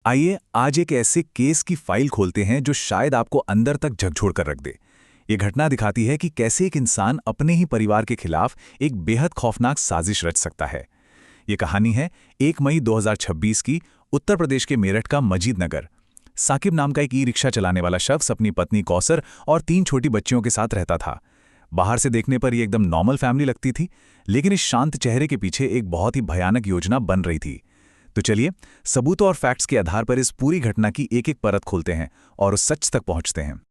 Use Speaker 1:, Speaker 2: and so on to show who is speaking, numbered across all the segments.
Speaker 1: आइए आज एक ऐसे केस की फाइल खोलते हैं जो शायद आपको अंदर तक झकझोर कर रख दे। ये घटना दिखाती है कि कैसे एक इंसान अपने ही परिवार के खिलाफ एक बेहद खौफनाक साजिश रच सकता है। ये कहानी है 1 मई 2026 की, उत्तर प्रदेश के मेरठ का मजीद नगर। साकिब नाम का एक ई-रिक्शा चलाने वाला शख्स अपनी पत्नी कौसर और 3 छोटी बच्चियों के साथ रहता था। बाहर से देखने पर ये एकदम नॉर्मल फैमिली लगती थी, लेकिन इस शांत चेहरे के पीछे एक बहुत ही भयानक योजना बन रही थी। तो चलिए, सबूतों और फैक्ट्स के आधार पर इस पूरी घटना की एक-एक परत खोलते हैं और उस सच तक पहुंचते हैं।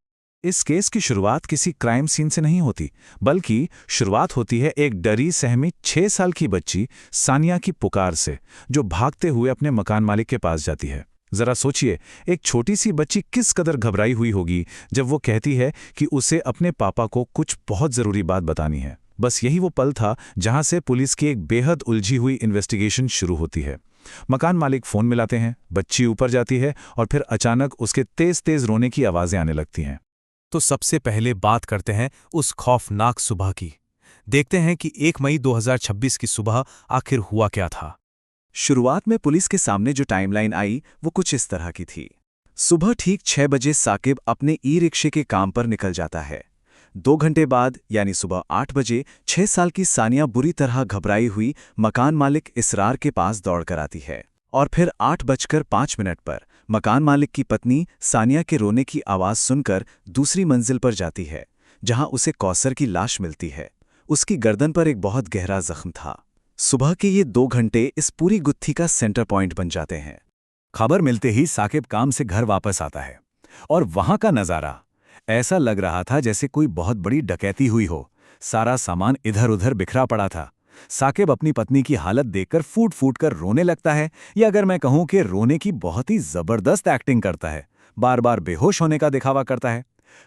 Speaker 1: इस केस की शुरुआत किसी क्राइम सीन से नहीं होती, बल्कि शुरुआत होती है एक डरी सहमी 6 साल की बच्ची सानिया की पुकार से, जो भागते हुए अपने मकान मालिक के पास जाती है। जरा सोचिए, एक छोटी सी बच्ची किस कदर घबराई हुई होगी जब वो कहती है कि उसे अपने पापा को कुछ बहुत ज़रूरी बात बतानी है। बस यही वो पल था जहां से पुलिस की एक बेहद उलझी हुई इन्वेस्टिगेशन शुरू होती है। मकान मालिक फोन मिलाते हैं, बच्ची ऊपर जाती है और फिर अचानक उसके तेज तेज रोने की आवाजें आने लगती हैं।
Speaker 2: तो सबसे पहले बात करते हैं उस खौफनाक सुबह की। देखते हैं कि 1 मई 2026 की सुबह आखिर हुआ क्या था।
Speaker 1: शुरुआत में पुलिस के सामने जो टाइमलाइन आई वो कुछ इस तरह की थी। सुबह ठीक 6 बजे साकिब अपने ई-रिक्शे के काम पर निकल जाता है। 2 घंटे बाद यानी सुबह 8 बजे 6 साल की सानिया बुरी तरह घबराई हुई मकान मालिक इसरार के पास दौड़ कर आती है। और फिर 8:05 पर मकान मालिक की पत्नी सानिया के रोने की आवाज़ सुनकर दूसरी मंजिल पर जाती है, जहां उसे कौसर की लाश मिलती है। उसकी गर्दन पर एक बहुत गहरा जख्म था। सुबह के ये 2 घंटे इस पूरी गुत्थी का सेंटर पॉइंट बन जाते हैं।
Speaker 2: खबर मिलते ही साकिब काम से घर वापस आता है और वहां का नज़ारा ऐसा लग रहा था जैसे कोई बहुत बड़ी डकैती हुई हो। सारा सामान इधर उधर बिखरा पड़ा था। साकिब अपनी पत्नी की हालत देखकर फूट फूट कर रोने लगता है, या अगर मैं कहूं कि रोने की बहुत ही जबरदस्त एक्टिंग करता है। बार बार बेहोश होने का दिखावा करता है।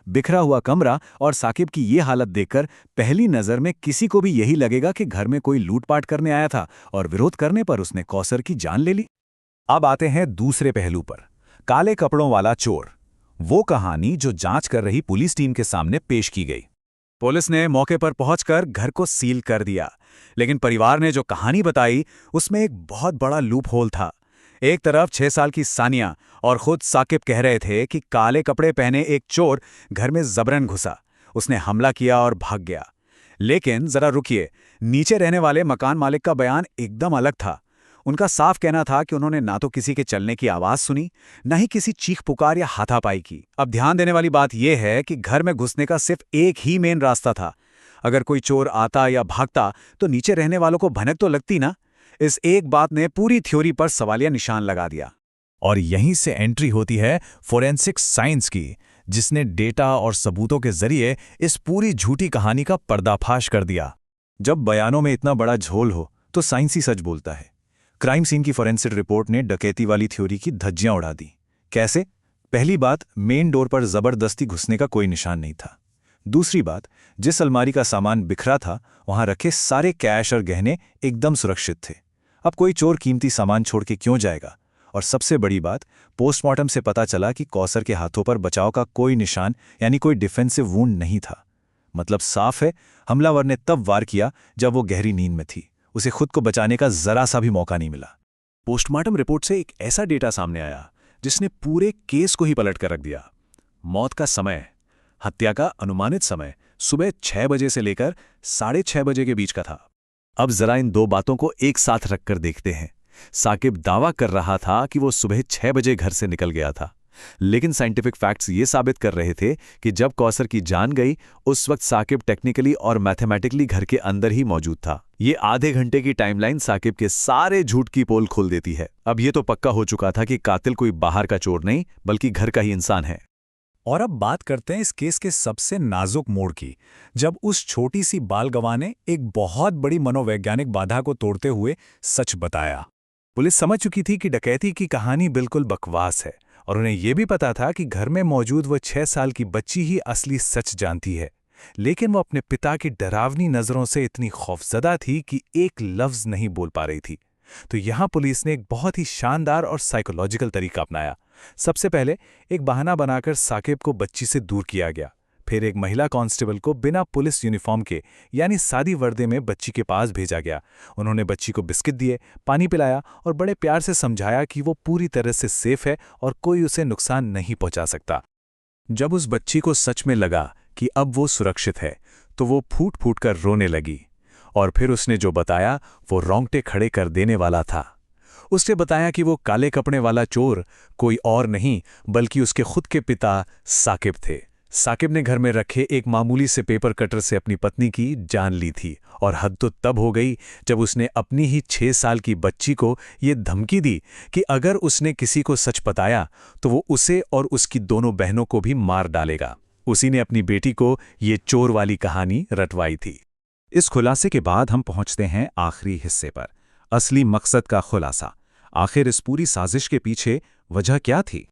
Speaker 2: बिखरा हुआ कमरा और साकिब की ये हालत देखकर पहली नजर में किसी को भी यही लगेगा कि घर में कोई लूटपाट करने आया था और विरोध करने पर उसने कौसर की जान ले ली।
Speaker 1: अब आते हैं दूसरे पहलू पर, काले कपड़ों वाला चोर। वो कहानी जो जांच कर रही पुलिस टीम के सामने पेश की गई। पुलिस ने मौके पर पहुंचकर घर को सील कर दिया, लेकिन परिवार ने जो कहानी बताई उसमें एक बहुत बड़ा लूप होल था। एक तरफ 6 साल की सानिया और खुद साकिब कह रहे थे कि काले कपड़े पहने एक चोर घर में जबरन घुसा, उसने हमला किया और भाग गया। लेकिन जरा रुकिए, नीचे रहने वाले मकान मालिक का बयान एकदम अलग था। उनका साफ कहना था कि उन्होंने ना तो किसी के चलने की आवाज सुनी, ना ही किसी चीख पुकार या हाथापाई की। अब ध्यान देने वाली बात यह है कि घर में घुसने का सिर्फ एक ही मेन रास्ता था। अगर कोई चोर आता या भागता तो नीचे रहने वालों को भनक तो लगती ना। इस एक बात ने पूरी थ्योरी पर सवालिया निशान लगा दिया। और यहीं से एंट्री होती है फोरेंसिक साइंस की, जिसने डेटा और सबूतों के जरिए इस पूरी झूठी कहानी का पर्दाफाश कर दिया। जब बयानों में इतना बड़ा झोल हो तो साइंस ही सच बोलता है। क्राइम सीन की फोरेंसिक रिपोर्ट ने डकैती वाली थ्योरी की धज्जियां उड़ा दी। कैसे? पहली बात, मेन डोर पर जबरदस्ती घुसने का कोई निशान नहीं था। दूसरी बात, जिस अलमारी का सामान बिखरा था वहां रखे सारे कैश और गहने एकदम सुरक्षित थे। अब कोई चोर कीमती सामान छोड़ के क्यों जाएगा? और सबसे बड़ी बात, पोस्टमार्टम से पता चला कि कौसर के हाथों पर बचाव का कोई निशान यानी कोई डिफेंसिव वुंड नहीं था। मतलब साफ है, हमलावर ने तब वार किया जब वो गहरी नींद में थी। उसे खुद को बचाने का जरा सा भी मौका नहीं मिला। पोस्टमार्टम रिपोर्ट से एक ऐसा डेटा सामने आया जिसने पूरे केस को ही पलट कर रख दिया। मौत का समय, हत्या का अनुमानित समय सुबह 6 बजे से लेकर 6:30 बजे के बीच का था। अब जरा इन दो बातों को एक साथ रखकर देखते हैं। साकिब दावा कर रहा था कि वो सुबह 6 बजे घर से निकल गया था, लेकिन साइंटिफिक फैक्ट्स ये साबित कर रहे थे कि जब कौसर की जान गई उस वक्त साकिब टेक्निकली और मैथमेटिकली घर के अंदर ही मौजूद था। ये आधे घंटे की टाइमलाइन साकिब के सारे झूठ की पोल खोल देती है। अब ये तो पक्का हो चुका था कि कातिल कोई बाहर का चोर नहीं बल्कि घर का ही इंसान है। और अब बात करते हैं इस केस के सबसे नाजुक मोड़ की, जब उस छोटी सी बाल गवाह ने एक बहुत बड़ी मनोवैज्ञानिक बाधा को तोड़ते हुए सच बताया। पुलिस समझ चुकी थी कि डकैती की कहानी बिल्कुल बकवास है और उन्हें यह भी पता था कि घर में मौजूद वो 6 साल की बच्ची ही असली सच जानती है। लेकिन वो अपने पिता की डरावनी नजरों से इतनी खौफजदा थी कि एक लफ्ज नहीं बोल पा रही थी। तो यहां पुलिस ने एक बहुत ही शानदार और साइकोलॉजिकल तरीका अपनाया। सबसे पहले एक बहाना बनाकर साकिब को बच्ची से दूर किया गया। फिर एक महिला कांस्टेबल को बिना पुलिस यूनिफॉर्म के यानी सादी वर्दी में बच्ची के पास भेजा गया। उन्होंने बच्ची को बिस्किट दिए, पानी पिलाया और बड़े प्यार से समझाया कि वो पूरी तरह से सेफ है और कोई उसे नुकसान नहीं पहुंचा सकता। जब उस बच्ची को सच में लगा कि अब वो सुरक्षित है तो वो फूट फूट कर रोने लगी। और फिर उसने जो बताया वो रोंगटे खड़े कर देने वाला था। उसने बताया कि वो काले कपड़े वाला चोर कोई और नहीं बल्कि उसके खुद के पिता साकिब थे। साकिब ने घर में रखे एक मामूली से पेपर कटर से अपनी पत्नी की जान ली थी और हद तो तब हो गई जब उसने अपनी ही 6 साल की बच्ची को ये धमकी दी कि अगर उसने किसी को सच बताया तो वो उसे और उसकी दोनों बहनों को भी मार डालेगा। उसी ने अपनी बेटी को ये चोर वाली कहानी रटवाई थी। इस खुलासे के बाद हम पहुंचते हैं आखिरी हिस्से पर, असली मकसद का खुलासा। आखिर इस पूरी साजिश के पीछे वजह क्या थी?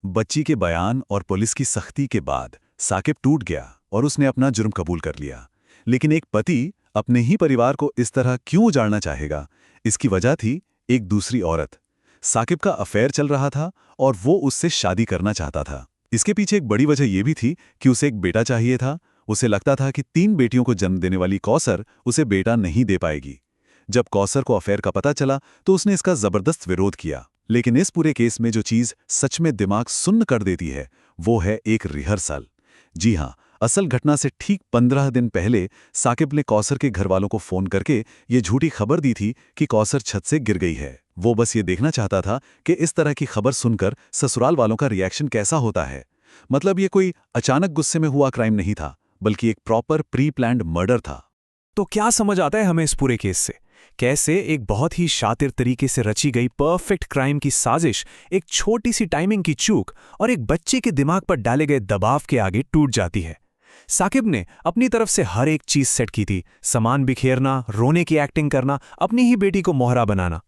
Speaker 2: बच्ची के बयान और पुलिस की सख्ती के बाद साकिब टूट गया और उसने अपना जुर्म कबूल कर लिया। लेकिन एक पति अपने ही परिवार को इस तरह क्यों उजाड़ना चाहेगा? इसकी वजह थी एक दूसरी औरत। साकिब का अफेयर चल रहा था और वो उससे शादी करना चाहता था। इसके पीछे एक बड़ी वजह यह भी थी कि उसे एक बेटा चाहिए था। उसे लगता था कि 3 बेटियों को जन्म देने वाली कौसर उसे बेटा नहीं दे पाएगी। जब कौसर को अफेयर का पता चला तो उसने इसका जबरदस्त विरोध किया। लेकिन इस पूरे केस में जो चीज सच में दिमाग सुन्न कर देती है वो है एक रिहर्सल। जी हाँ, असल घटना से ठीक 15 दिन पहले साकिब ने कौसर के घरवालों को फोन करके ये झूठी खबर दी थी कि कौसर छत से गिर गई है। वो बस ये देखना चाहता था कि इस तरह की खबर सुनकर ससुराल वालों का रिएक्शन कैसा होता है। मतलब ये कोई अचानक गुस्से में हुआ क्राइम नहीं था, बल्कि एक प्रॉपर प्री प्लान्ड मर्डर था।
Speaker 1: तो क्या समझ आता है हमें इस पूरे केस से? कैसे एक बहुत ही शातिर तरीके से रची गई परफेक्ट क्राइम की साजिश एक छोटी सी टाइमिंग की चूक और एक बच्चे के दिमाग पर डाले गए दबाव के आगे टूट जाती है। साकिब ने अपनी तरफ से हर एक चीज सेट की थी, सामान बिखेरना, रोने की एक्टिंग करना, अपनी ही बेटी को मोहरा बनाना।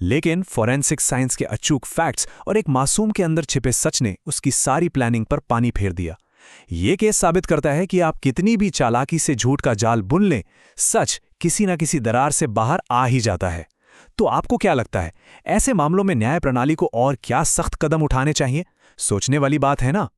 Speaker 1: लेकिन फॉरेंसिक साइंस के अचूक फैक्ट्स और एक मासूम के अंदर छिपे सच ने उसकी सारी प्लानिंग पर पानी फेर दिया। ये केस साबित करता है कि आप कितनी भी चालाकी से झूठ का जाल बुन लें, सच किसी न किसी दरार से बाहर आ ही जाता है। तो आपको क्या लगता है, ऐसे मामलों में न्याय प्रणाली को और क्या सख्त कदम उठाने चाहिए? सोचने वाली बात है ना।